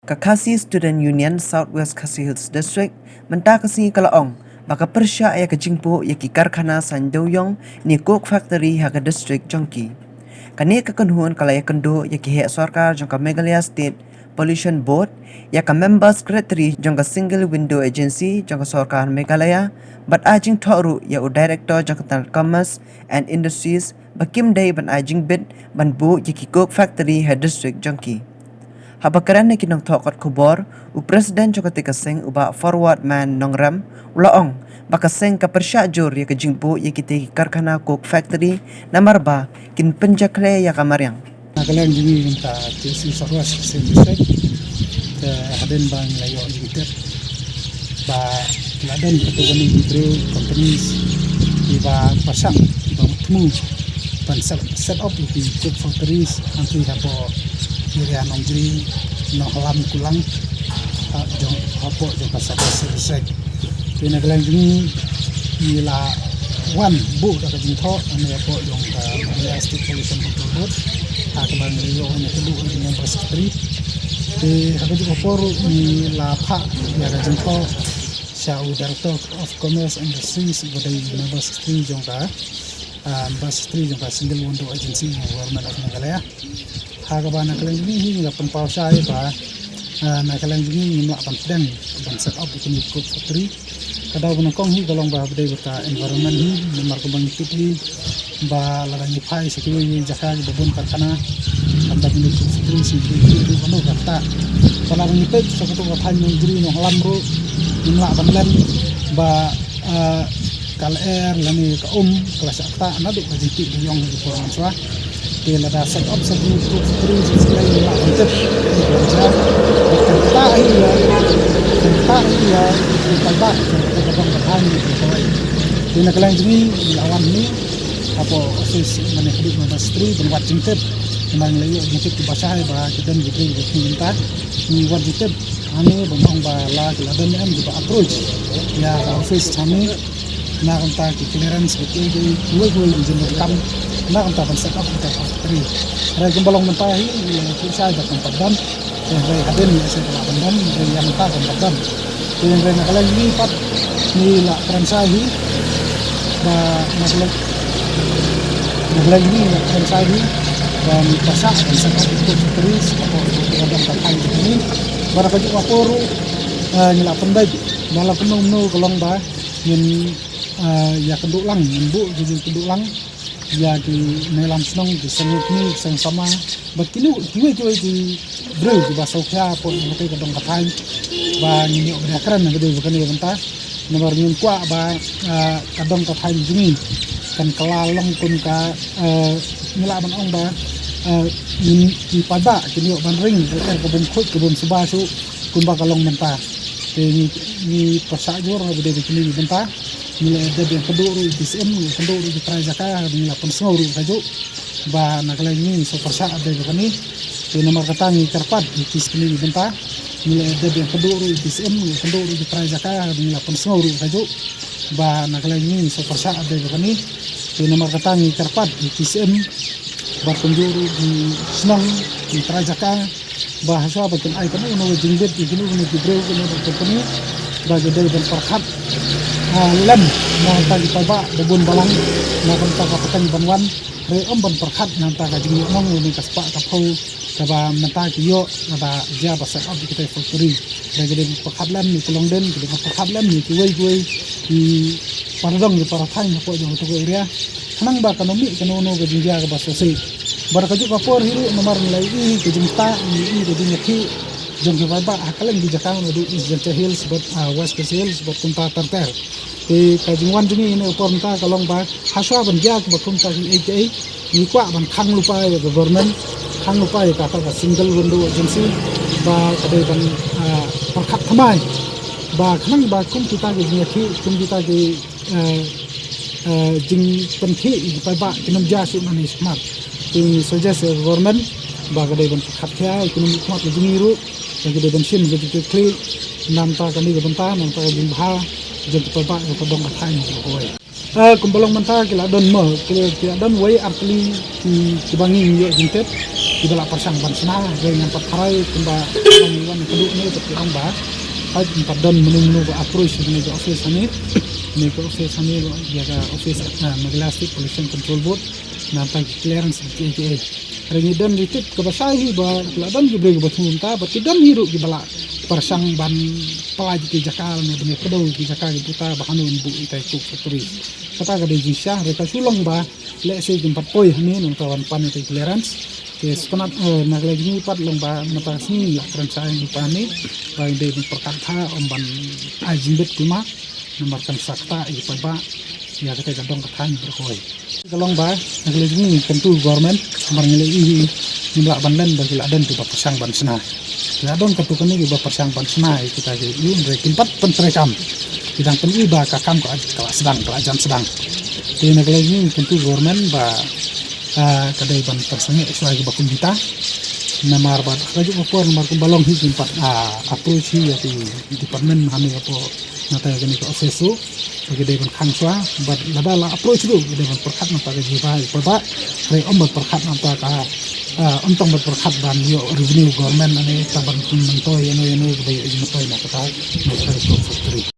Kakasi Student Union Southwest Khasi Hills District menta kasi kalaong baka persya ya kejingpo ya ki karkhana sandoyong ni coke factory ha ka district jongki. Kani kakunhun kalaya kendo ya ki hek sarkar jongka Meghalaya State Pollution Board ya ka member secretary jongka single window agency jongka sarkar Meghalaya bat ajing thoru ya u director jongka Tan Commerce and Industries bakim day ban ajing bid ban bu ya ki coke factory ha district jongki. Habakaran na kinang thokot kubor, u President Chokotika Singh uba forward man nongram, ulaong, baka Singh ka persya jor ya kajingpo ya kita karkhana coke factory na marba kin penjakle ya kamaryang. Nagalang jini minta tisi sarwas sendiri, ke haden bang layo jingter, ba ladan ketugani hidro companies, iba pasang, iba temu, ban set up di coke factories, nanti habo kirian ongjri no halam kulang jong hapo jong pasal selesai kena gelang jini ila one bu da jing tho ane hapo jong Meghalaya State Pollution Control Board akabang liyo ane kedu di member secretary te hapo jong poru ni la pha ya da jing tho Syau Director of Commerce and Industries bodai member secretary jong ka member secretary jong ka single window agency government of Meghalaya Hagaba nakalang ini hingga penpau saya ba nakalang ini nimla panten ban set up ikut coke factory kadau benongkong hi golong ba bedai beta environment hi nomor kebang tipi ba larang pai sekiwi jaka babun karkhana anda ini coke factory si itu anu kata kalau larang ipet satu kapan menjadi no halam ro nimla panten ba KLR lani ka kelas akta nadu kajiti yang di Purwanswa Kela dah set up satu factory sesuai dengan konsep kerja. Kita ia kita kadang bertahan di bawah. Kena kelang jini lawan ni apa office mana hidup industri dan buat jingtip. Memang lagi jingtip di bahasa bah kita ni minta ni buat jingtip. Ane bang bala kita dan ni juga approach ya office kami nak entah clearance betul di dua izin rekam nak entah set up kita factory. Rai gembalong mentahi saya datang padam rai haden ni saya telah padam rai yang mentah padam. Yang rai nak lagi ni pat ni lah franchise ba nak lagi ni franchise dan pasal set up itu factory atau program kampanye ini barang kaji waporu nyala pendai malah penuh kolong ba yang ya keduk lang bu jadi keduk lang ya di melam senong di sengit ni sang sama berkini kiwe di bro di bahasa kya pun mungkin kadang katain ba nyok berakran gede bukan ya bentar nomor nyin kwa ba kadang katain jumi kan kelalong kun ka nyela ban ong ba di pada kini ban ring kebun khut kebun sebasu kun ba kalong bentar ni pasajur gede begini bentar nilai ada yang kedua DSM kedua di Prajaka nilai pensau kajo ba nakalai ni so persa ada begini di nomor katangi karpat di sini bentar nilai ada yang kedua DSM kedua di Prajaka nilai pensau kajo ba nakalai ni so persa ada begini di nomor katangi karpat di sini ba penjuru di senang di Prajaka bahasa bagian ai kan uno jingbet di gini di bro ini bagi dari dan perkat lem nanta di paba debun balang nanta kapatan banwan re ban perkat nanta ka jingi mong ni kaspa kapau kaba nanta kiyo nanta ja basa ab kita factory bagi dari perkat lem ni kolong den di perkat lem ni kuai di parang di parathai ko jong to area kanang ba kanomi kanono ga jinja ga basa se bar ka ju kapor hiru nomor nilai i ke jingta ni i de nyaki jong ke ba hakalang di jakang di East Hills but West Hills but kunta terter ke kajingwan jini ini upornta kalong ba haswa ban jak ba kunta ki AKA ni kwa ban khang lupa ya government khang lupa ya kata ka single window agency ba kadai ban perkat thamai ba khang ba kum kita ki nyaki kum kita ki jing penthi pa ba kinam jasu mani smart ti suggest government ba kadai ban perkat kya kinam smart jini ru yang kita bensin jadi klik nampak kami bentar nampak jumlah jadi perbak yang pedong katain koi. Kumbalong mentah kila don mo kila don way artli di bangi yo jintet ibala persang bansna dengan perkarai kemba iwan kedua ni terkirang ba ay empat menu approach ni ke office ni jaga office Maglastic Pollution Control Board nampak clearance KJA ringi dan ritit kebasahi ba ladan gibre batunta batidan hiru gibala persang ban pelaji ke jakal ne bene kedau ke jakal puta bahanun bu itai ku factory kata ga de jisha reka sulong ba le se tempat poi hani nang tawan pan itai clearance ke sepenat naglagi ni pat long ba napasni la transai ni pani ba de perkata omban ajimbet kuma nomor kan sakta i pa ba ya kata gadong kathan berhoi kalong ba naglagi ni tentu government amar ngile i nimla bandan bagi ladan tu pasang bansna ladon katukan ni ba pasang bansna kita ge yun re tempat pentrekam bidang peniba kakam ko sedang kerajaan sedang di naglagi ni tentu government ba kadai ban tersange sesuai bakun kita namar ba kaju ko namar ko balong hi tempat approach hi ya di department hame ko nata gani ko office bagi dai ban khangswa bat ladala approach du dai ban perkhat nata ga jiba ba re ombat perkhat nata ka untong bat perkhat ban yo revenue government ane taban kun mentoy eno dai ijmotoy na kata factory